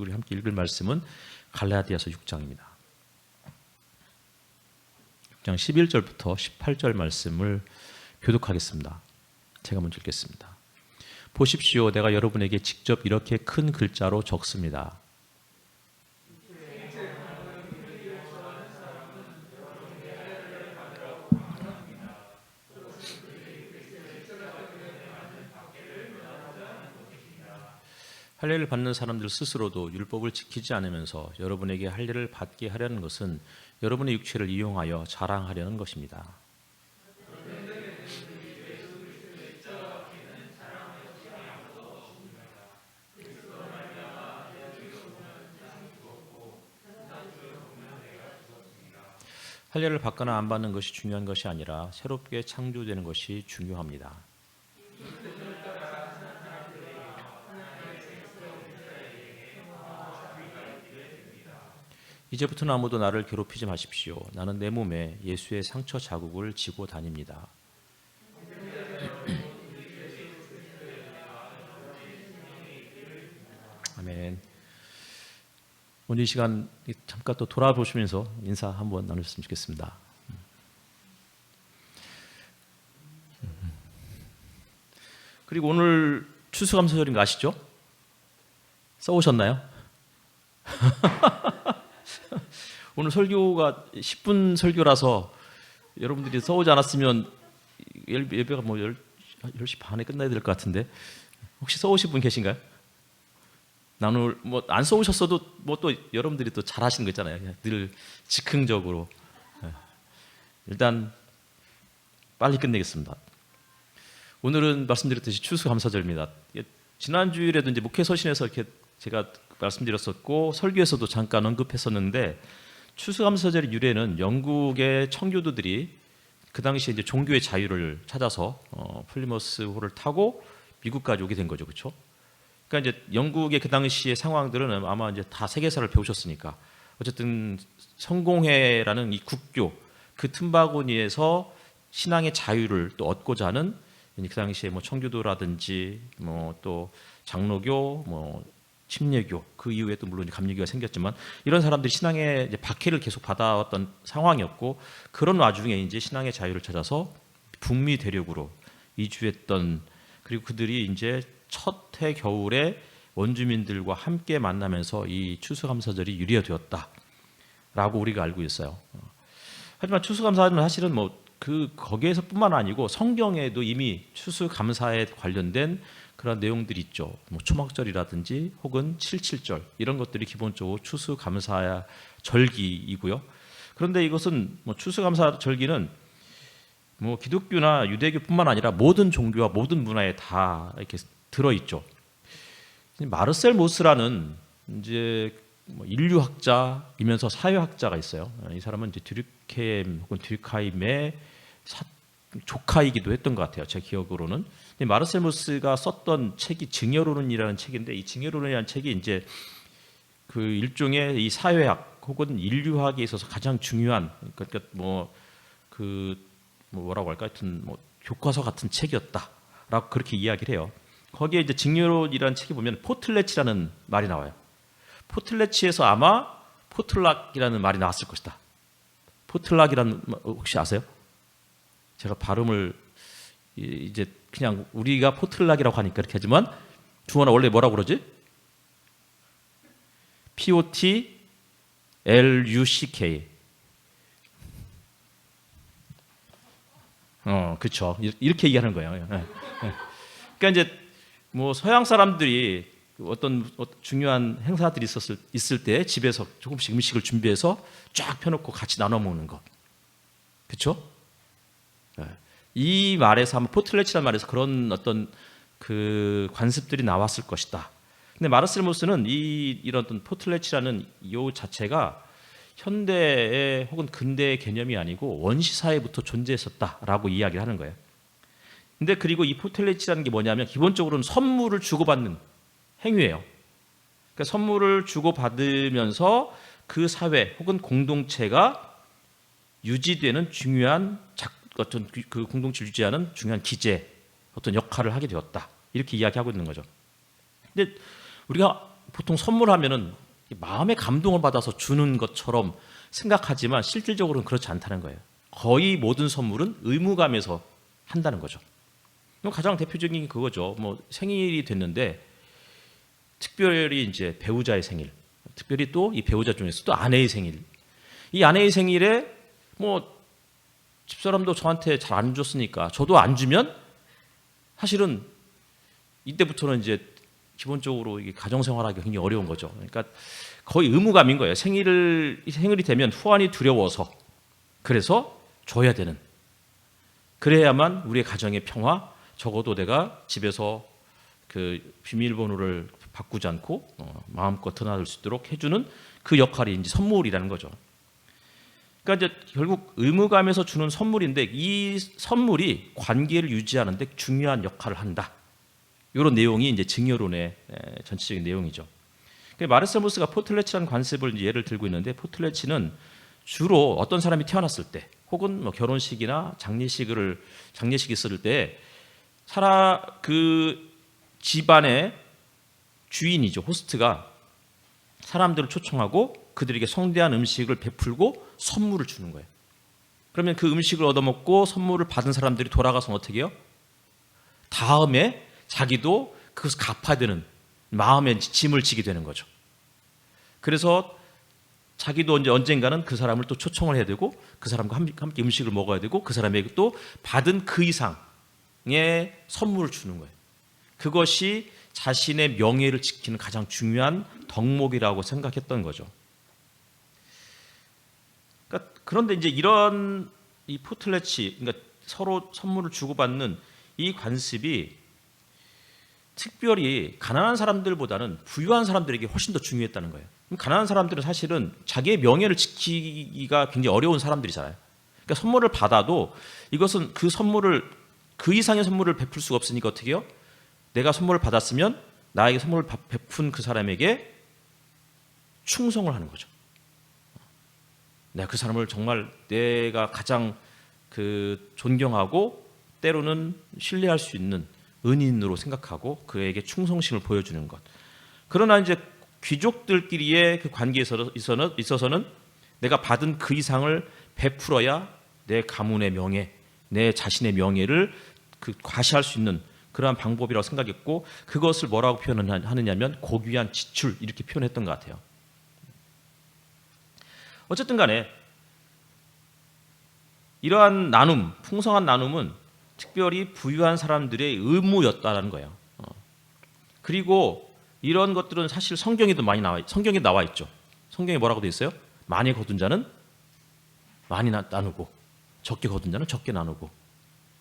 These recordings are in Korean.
우리 함께 읽을 말씀은 갈라디아서 6장입니다. 6장 11절부터 18절 말씀을 교독하겠습니다. 제가 먼저 읽겠습니다. 보십시오. 내가 여러분에게 직접 이렇게 큰 글자로 적습니다. 할례를 받는 사람들 스스로도 율법을 지키지 않으면서 여러분에게 할례를 받게 하려는 것은 여러분의 육체를 이용하여 자랑하려는 것입니다. 할례를 받거나 안 받는 것이 중요한 것이 아니라 새롭게 창조되는 것이 중요합니다. 이제부터는 아무도 나를 괴롭히지 마십시오. 나는 내 몸에 예수의 상처 자국을 지고 다닙니다. 아멘. 오늘 이 시간 잠깐 또 돌아보시면서 인사 한번 나누셨으면 좋겠습니다. 그리고 오늘 추수감사절인 거 아시죠? 써오셨나요? 오늘 설교가 10분 설교라서 여러분들이 써오지 않았으면 예배가 뭐 10시 반에 끝나야 될 것 같은데 혹시 써오신 분 계신가요? 나는 뭐 안 써오셨어도 뭐 또 여러분들이 또 잘하시는 거 있잖아요. 늘 즉흥적으로. 일단 빨리 끝내겠습니다. 오늘은 말씀드렸듯이 추수감사절입니다. 지난주일에도 이제 목회서신에서 이렇게 제가 말씀드렸었고 설교에서도 잠깐 언급했었는데 추수감사절의 유래는 영국의 청교도들이 그 당시에 이제 종교의 자유를 찾아서 플리머스호를 타고 미국까지 오게 된 거죠, 그렇죠? 그러니까 이제 영국의 그 당시의 상황들은 아마 이제 다 세계사를 배우셨으니까 어쨌든 성공회라는 이 국교 그 틈바구니에서 신앙의 자유를 또 얻고자 하는 그 당시에 뭐 청교도라든지 뭐 또 장로교 뭐 침례교 그 이후에 또 물론 감리교가 생겼지만 이런 사람들이 신앙의 이제 박해를 계속 받아왔던 상황이었고 그런 와중에 이제 신앙의 자유를 찾아서 북미 대륙으로 이주했던 그리고 그들이 이제 첫 해 겨울에 원주민들과 함께 만나면서 이 추수감사절이 유래되었다라고 우리가 알고 있어요. 하지만 추수감사는 사실은 뭐 거기에서뿐만 아니고 성경에도 이미 추수감사에 관련된 그런 내용들이 있죠. 뭐 초막절이라든지 혹은 7.7절 이런 것들이 기본적으로 추수감사 절기이고요. 그런데 이것은 뭐 추수감사 절기는 뭐 기독교나 유대교뿐만 아니라 모든 종교와 모든 문화에 다 이렇게 들어 있죠. 마르셀 모스라는 이제 뭐 인류학자이면서 사회학자가 있어요. 이 사람은 이제 드류케임 혹은 드류카임의 조카이기도 했던 것 같아요. 제 기억으로는. 마르셀 모스가 썼던 책이 증여론이라는 책인데 이 증여론이라는 책이 이제 그 일종의 이 사회학 혹은 인류학에 있어서 가장 중요한 그러니까 뭐라고 할까 하여튼 뭐 교과서 같은 책이었다라고 그렇게 이야기를 해요. 거기에 이제 증여론이라는 책에 보면 포틀레치라는 말이 나와요. 포틀레치에서 아마 포틀락이라는 말이 나왔을 것이다. 포틀락이라는 혹시 아세요? 제가 발음을 이제 그냥 우리가 포틀락이라고 하니까 이렇게 하지만 중원아 원래 뭐라고 그러지? P-O-T-L-U-C-K. 그렇죠. 이렇게 얘기하는 거예요. 그러니까 이제 뭐 서양 사람들이 어떤 중요한 행사들이 있을 때 집에서 조금씩 음식을 준비해서 쫙 펴놓고 같이 나눠 먹는 것, 그렇죠? 이 말에서 아마 포틀레치라는 말에서 그런 어떤 그 관습들이 나왔을 것이다. 근데 마르셀 모스는 이런 어떤 포틀레치라는 요 자체가 현대의 혹은 근대의 개념이 아니고 원시 사회부터 존재했었다라고 이야기를 하는 거예요. 근데 그리고 이 포틀레치라는 게 뭐냐면 기본적으로는 선물을 주고받는 행위예요. 그러니까 선물을 주고받으면서 그 사회 혹은 공동체가 유지되는 중요한 어떤 그 공동체 유지하는 중요한 기제 어떤 역할을 하게 되었다. 이렇게 이야기하고 있는 거죠. 근데 우리가 보통 선물하면은 마음의 감동을 받아서 주는 것처럼 생각하지만 실질적으로는 그렇지 않다는 거예요. 거의 모든 선물은 의무감에서 한다는 거죠. 가장 대표적인 게 그거죠. 뭐 생일이 됐는데 특별히 이제 배우자의 생일, 특별히 또 이 배우자 중에서 또 아내의 생일. 이 아내의 생일에 뭐 집사람도 저한테 잘 안 줬으니까 저도 안 주면 사실은 이때부터는 이제 기본적으로 이게 가정생활하기 굉장히 어려운 거죠. 그러니까 거의 의무감인 거예요. 생일이 되면 후환이 두려워서 그래서 줘야 되는. 그래야만 우리의 가정의 평화, 적어도 내가 집에서 그 비밀번호를 바꾸지 않고 마음껏 드나들 수 있도록 해주는 그 역할이 이제 선물이라는 거죠. 그러니까 이제 결국 의무감에서 주는 선물인데 이 선물이 관계를 유지하는데 중요한 역할을 한다. 이런 내용이 이제 증여론의 전체적인 내용이죠. 마르셀무스가 포틀레치라는 관습을 예를 들고 있는데 포틀레치는 주로 어떤 사람이 태어났을 때 혹은 뭐 결혼식이나 장례식이 있을 때 그 집안의 주인이죠. 호스트가 사람들을 초청하고 그들에게 성대한 음식을 베풀고 선물을 주는 거예요. 그러면 그 음식을 얻어먹고 선물을 받은 사람들이 돌아가서 어떻게 해요? 다음에 자기도 그것을 갚아야 되는 마음의 짐을 지게 되는 거죠. 그래서 자기도 언젠가는 그 사람을 또 초청을 해야 되고 그 사람과 함께 음식을 먹어야 되고 그 사람에게 또 받은 그 이상의 선물을 주는 거예요. 그것이 자신의 명예를 지키는 가장 중요한 덕목이라고 생각했던 거죠. 그런데 이제 이런 이 포틀레치, 그러니까 서로 선물을 주고받는 이 관습이 특별히 가난한 사람들보다는 부유한 사람들에게 훨씬 더 중요했다는 거예요. 가난한 사람들은 사실은 자기의 명예를 지키기가 굉장히 어려운 사람들이잖아요. 그러니까 선물을 받아도 이것은 그 이상의 선물을 베풀 수가 없으니까 어떻게 해요? 내가 선물을 받았으면 나에게 선물을 베푼 그 사람에게 충성을 하는 거죠. 내가 그 사람을 정말 내가 가장 존경하고 때로는 신뢰할 수 있는 은인으로 생각하고 그에게 충성심을 보여주는 것. 그러나 이제 귀족들끼리의 그 관계에 있어서는 내가 받은 그 이상을 베풀어야 내 가문의 명예, 내 자신의 명예를 과시할 수 있는 그러한 방법이라고 생각했고 그것을 뭐라고 표현하느냐면 고귀한 지출 이렇게 표현했던 것 같아요. 어쨌든 간에 이러한 나눔, 풍성한 나눔은 특별히 부유한 사람들의 의무였다는 거예요. 그리고 이런 것들은 사실 성경에 나와 있죠. 성경에 뭐라고 되어 있어요? 많이 거둔 자는 많이 나누고 적게 거둔 자는 적게 나누고.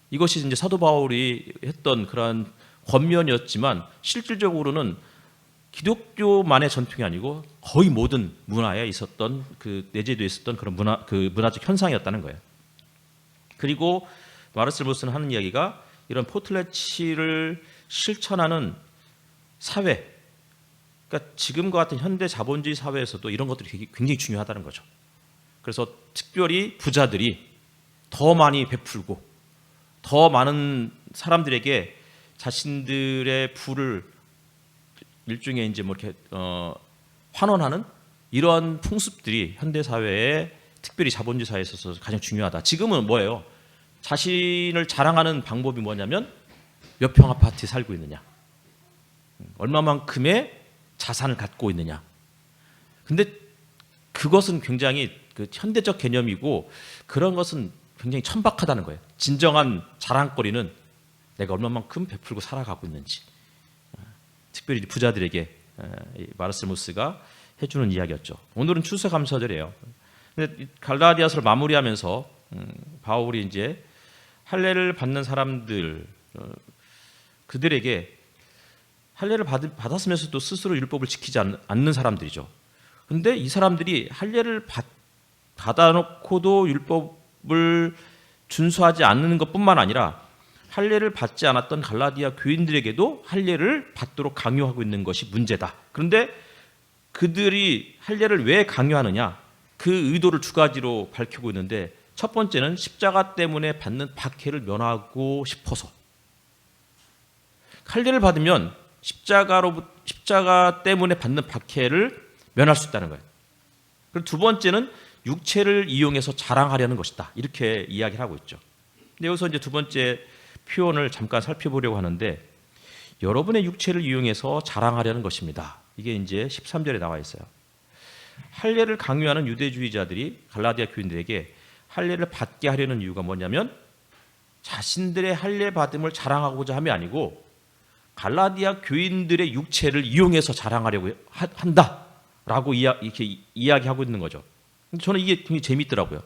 이것이 이제 사도 바울이 했던 그러한 권면이었지만 실질적으로는 기독교만의 전통이 아니고 거의 모든 문화에 있었던 내재되어 있었던 그런 문화적 현상이었다는 거예요. 그리고 마르셀무스는 하는 이야기가 이런 포틀레치를 실천하는 사회, 그러니까 지금과 같은 현대 자본주의 사회에서도 이런 것들이 굉장히 중요하다는 거죠. 그래서 특별히 부자들이 더 많이 베풀고 더 많은 사람들에게 자신들의 부를 일종의 이제 뭐 이렇게 환원하는 이러한 풍습들이 현대 사회에 특별히 자본주의 사회에 있어서 가장 중요하다. 지금은 뭐예요? 자신을 자랑하는 방법이 뭐냐면 몇 평 아파트에 살고 있느냐, 얼마만큼의 자산을 갖고 있느냐. 근데 그것은 굉장히 현대적 개념이고 그런 것은 굉장히 천박하다는 거예요. 진정한 자랑거리는 내가 얼마만큼 베풀고 살아가고 있는지. 특별히 부자들에게 마르셀무스가 해주는 이야기였죠. 오늘은 추수감사절이에요. 근데 갈라디아서를 마무리하면서 바울이 이제 할례를 받는 사람들 그들에게 할례를 받았으면서도 스스로 율법을 지키지 않는 사람들이죠. 근데 이 사람들이 할례를 받아놓고도 율법을 준수하지 않는 것뿐만 아니라 할례를 받지 않았던 갈라디아 교인들에게도 할례를 받도록 강요하고 있는 것이 문제다. 그런데 그들이 할례를 왜 강요하느냐? 그 의도를 두 가지로 밝히고 있는데 첫 번째는 십자가 때문에 받는 박해를 면하고 싶어서. 할례를 받으면 십자가 때문에 받는 박해를 면할 수 있다는 거예요. 그리고 두 번째는 육체를 이용해서 자랑하려는 것이다. 이렇게 이야기를 하고 있죠. 근데 여기서 이제 두 번째 표현을 잠깐 살펴보려고 하는데, 여러분의 육체를 이용해서 자랑하려는 것입니다. 이게 이제 13절에 나와 있어요. 할례를 강요하는 유대주의자들이 갈라디아 교인들에게 할례를 받게 하려는 이유가 뭐냐면, 자신들의 할례 받음을 자랑하고자 함이 아니고 갈라디아 교인들의 육체를 이용해서 자랑하려고 한다라고 이렇게 이야기하고 있는 거죠. 저는 이게 굉장히 재미있더라고요.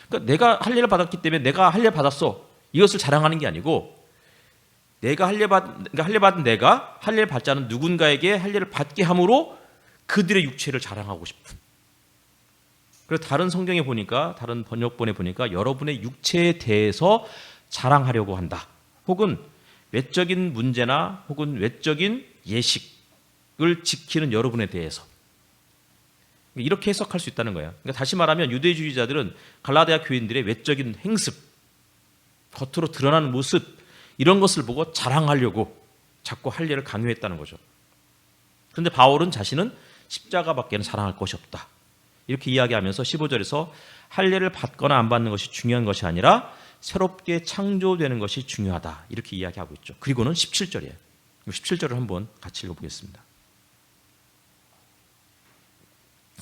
그러니까 내가 할례를 받았기 때문에 내가 할례 받았어, 이것을 자랑하는 게 아니고, 내가 할례 받은 내가 할례를 받지 않은 누군가에게 할례를 받게 함으로 그들의 육체를 자랑하고 싶은. 그래서 다른 성경에 보니까, 다른 번역본에 보니까 여러분의 육체에 대해서 자랑하려고 한다, 혹은 외적인 문제나 혹은 외적인 예식을 지키는 여러분에 대해서, 이렇게 해석할 수 있다는 거예요. 그러니까 다시 말하면 유대주의자들은 갈라디아 교인들의 외적인 행습, 겉으로 드러나는 모습, 이런 것을 보고 자랑하려고 자꾸 할례를 강요했다는 거죠. 그런데 바울은 자신은 십자가밖에는 자랑할 것이 없다, 이렇게 이야기하면서 15절에서 할례를 받거나 안 받는 것이 중요한 것이 아니라 새롭게 창조되는 것이 중요하다, 이렇게 이야기하고 있죠. 그리고는 17절이에요. 17절을 한번 같이 읽어보겠습니다.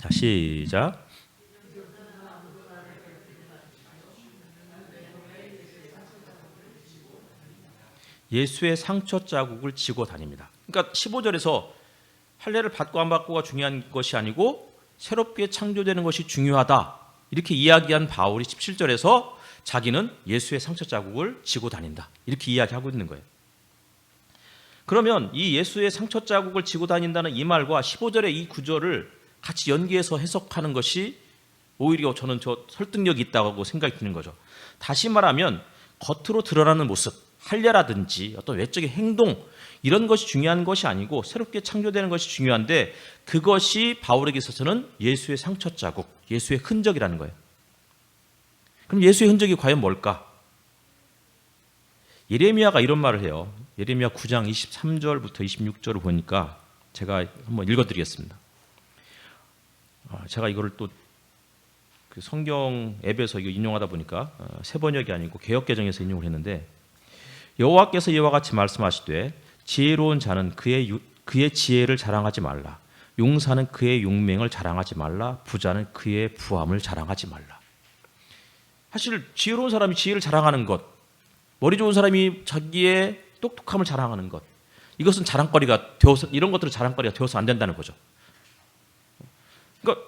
자, 시작. 예수의 상처 자국을 지고 다닙니다. 그러니까 15절에서 할례를 받고 안 받고가 중요한 것이 아니고 새롭게 창조되는 것이 중요하다, 이렇게 이야기한 바울이 17절에서 자기는 예수의 상처 자국을 지고 다닌다, 이렇게 이야기하고 있는 거예요. 그러면 이 예수의 상처 자국을 지고 다닌다는 이 말과 15절의 이 구절을 같이 연계해서 해석하는 것이 오히려 저는 설득력이 있다고 생각이 드는 거죠. 다시 말하면 겉으로 드러나는 모습, 할례라든지 어떤 외적인 행동, 이런 것이 중요한 것이 아니고 새롭게 창조되는 것이 중요한데, 그것이 바울에게 있어서는 예수의 상처 자국, 예수의 흔적이라는 거예요. 그럼 예수의 흔적이 과연 뭘까? 예레미야가 이런 말을 해요. 예레미야 9장 23절부터 26절을 보니까 제가 한번 읽어드리겠습니다. 제가 이거를 또 그 성경 앱에서 이거 인용하다 보니까 새 번역이 아니고 개역 개정에서 인용을 했는데, 여호와께서 이와 같이 말씀하시되 지혜로운 자는 그의 지혜를 자랑하지 말라. 용사는 그의 용맹을 자랑하지 말라. 부자는 그의 부함을 자랑하지 말라. 사실 지혜로운 사람이 지혜를 자랑하는 것, 머리 좋은 사람이 자기의 똑똑함을 자랑하는 것, 이것은 자랑거리가 되어서, 이런 것들은 자랑거리가 되어서 안 된다는 거죠. 그러니까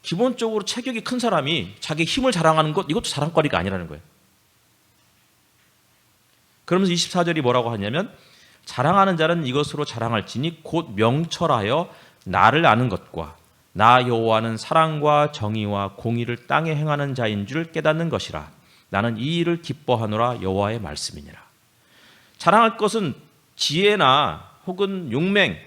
기본적으로 체격이 큰 사람이 자기 힘을 자랑하는 것, 이것도 자랑거리가 아니라는 거예요. 그러면서 24절이 뭐라고 하냐면, 자랑하는 자는 이것으로 자랑할지니 곧 명철하여 나를 아는 것과 나 여호와는 사랑과 정의와 공의를 땅에 행하는 자인 줄 깨닫는 것이라. 나는 이 일을 기뻐하노라. 여호와의 말씀이니라. 자랑할 것은 지혜나 혹은 용맹,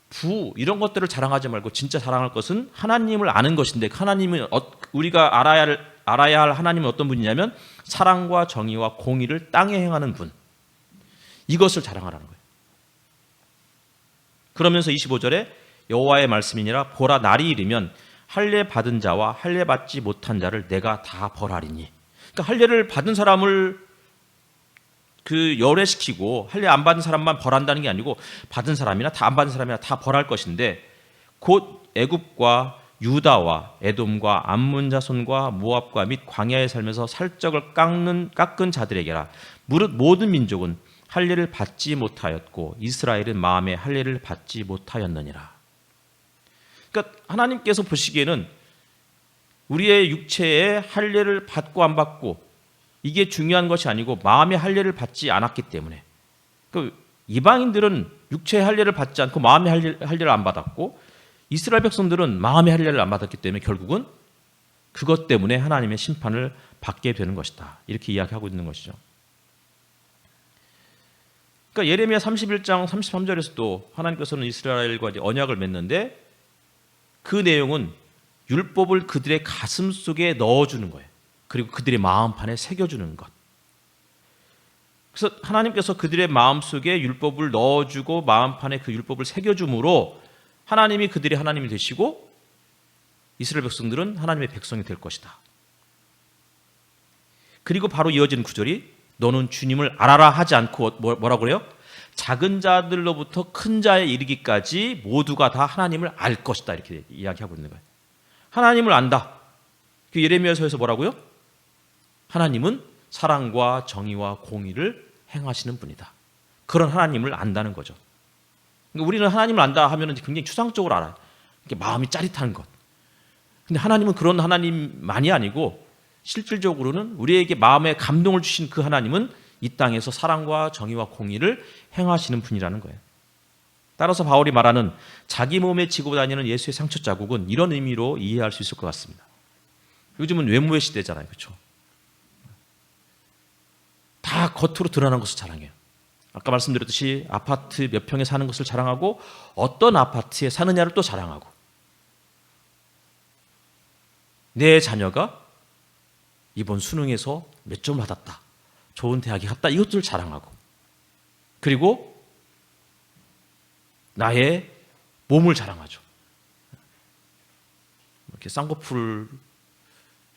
부, 이런 것들을 자랑하지 말고 진짜 자랑할 것은 하나님을 아는 것인데, 하나님은 우리가 알아야 할 하나님은 어떤 분이냐면 사랑과 정의와 공의를 땅에 행하는 분, 이것을 자랑하라는 거예요. 그러면서 25절에 여호와의 말씀이니라. 보라, 날이 이르면 할례 받은 자와 할례 받지 못한 자를 내가 다 벌하리니. 그러니까 할례를 받은 사람을 열애시키고 할례 안 받은 사람만 벌한다는 게 아니고, 받은 사람이나 다 안 받은 사람이나 다 벌할 것인데, 곧 애굽과 유다와 에돔과 암몬 자손과 모압과 및 광야에 살면서 살적을 깎은 자들에게라. 무릇 모든 민족은 할례를 받지 못하였고 이스라엘은 마음에 할례를 받지 못하였느니라. 그러니까 하나님께서 보시기에는 우리의 육체에 할례를 받고 안 받고 이게 중요한 것이 아니고 마음의 할례를 받지 않았기 때문에, 이방인들은 육체의 할례를 받지 않고 마음의 할례를 안 받았고, 이스라엘 백성들은 마음의 할례를 안 받았기 때문에 결국은 그것 때문에 하나님의 심판을 받게 되는 것이다, 이렇게 이야기하고 있는 것이죠. 그러니까 예레미야 31장 33절에서도 하나님께서는 이스라엘과 언약을 맺는데, 그 내용은 율법을 그들의 가슴 속에 넣어주는 거예요. 그리고 그들의 마음판에 새겨주는 것. 그러니까 하나님께서 율법을 그들의 가슴 속에 넣어주는 것이 아니라 그들의 마음판에 새겨주는 것. 이것을 율법을 그들의 가슴 속에 넣어주는 것이 아니라 그들의 마음판에 새겨주는 것. 이것을 그래서 하나님께서 그들의 마음속에 율법을 넣어주고 마음판에 그 율법을 새겨줌으로 하나님이 그들의 하나님이 되시고 이스라엘 백성들은 하나님의 백성이 될 것이다. 그리고 바로 이어지는 구절이 너는 주님을 알아라 하지 않고 뭐라고 그래요? 작은 자들로부터 큰 자에 이르기까지 모두가 다 하나님을 알 것이다. 이렇게 이야기하고 있는 거예요. 하나님을 안다. 그 예레미야서에서 뭐라고요? 하나님은 사랑과 정의와 공의를 행하시는 분이다. 그런 하나님을 안다는 거죠. 그러니까 우리는 하나님을 안다 하면 굉장히 추상적으로 알아요. 마음이 짜릿한 것. 근데 하나님은 그런 하나님만이 아니고 실질적으로는 우리에게 마음에 감동을 주신 그 하나님은 이 땅에서 사랑과 정의와 공의를 행하시는 분이라는 거예요. 따라서 바울이 말하는 자기 몸에 지고 다니는 예수의 상처 자국은 이런 의미로 이해할 수 있을 것 같습니다. 요즘은 외모의 시대잖아요. 그렇죠? 다 겉으로 드러나는 것을 자랑해요. 아까 말씀드렸듯이 아파트 몇 평에 사는 것을 자랑하고 어떤 아파트에 사느냐를 또 자랑하고 내 자녀가 이번 수능에서 몇 점을 받았다. 좋은 대학에 갔다. 이것들을 자랑하고 그리고 나의 몸을 자랑하죠. 이렇게 쌍꺼풀이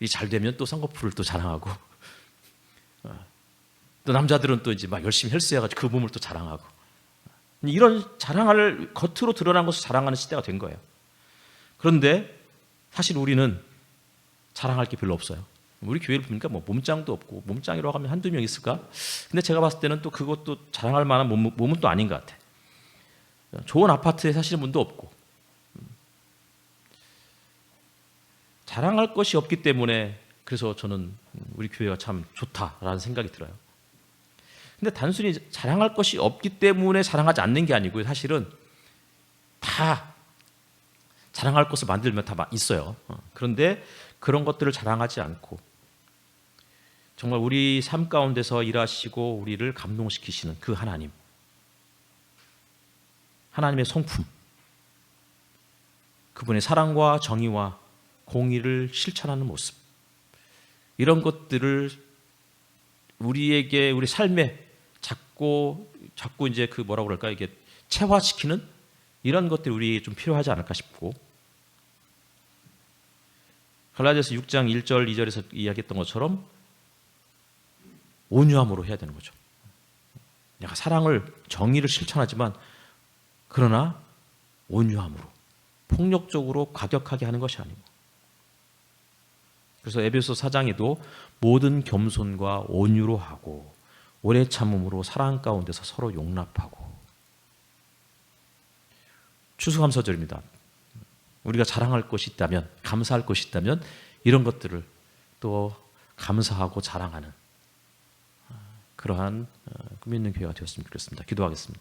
잘 되면 또 쌍꺼풀을 또 자랑하고 또 남자들은 또 이제 막 열심히 헬스해가지고 그 몸을 또 자랑하고 이런 자랑을 겉으로 드러난 것을 자랑하는 시대가 된 거예요. 그런데 사실 우리는 자랑할 게 별로 없어요. 우리 교회를 보니까 뭐 몸짱도 없고 몸짱이라고 하면 한두 명 있을까? 근데 제가 봤을 때는 또 그것도 자랑할 만한 몸은 또 아닌 것 같아. 좋은 아파트에 사시는 분도 없고 자랑할 것이 없기 때문에 그래서 저는 우리 교회가 참 좋다라는 생각이 들어요. 근데 단순히 자랑할 것이 없기 때문에 자랑하지 않는 게 아니고요. 사실은 다 자랑할 것을 만들면 다 있어요. 그런데 그런 것들을 자랑하지 않고 정말 우리 삶 가운데서 일하시고 우리를 감동시키시는 그 하나님, 하나님의 성품, 그분의 사랑과 정의와 공의를 실천하는 모습, 이런 것들을 우리에게 우리 삶에 자꾸 이제 그 뭐라고 그럴까 이게 체화시키는 이런 것들이 우리에게 좀 필요하지 않을까 싶고 갈라디아서 6장 1절 2절에서 이야기했던 것처럼 온유함으로 해야 되는 거죠. 내가 사랑을 정의를 실천하지만 그러나 온유함으로 폭력적으로 과격하게 하는 것이 아니고 그래서 에베소 4장에도 모든 겸손과 온유로 하고 오래 참음으로 사랑 가운데서 서로 용납하고 추수감사절입니다. 우리가 자랑할 것이 있다면 감사할 것이 있다면 이런 것들을 또 감사하고 자랑하는 그러한 꿈 있는 교회가 되었으면 좋겠습니다. 기도하겠습니다.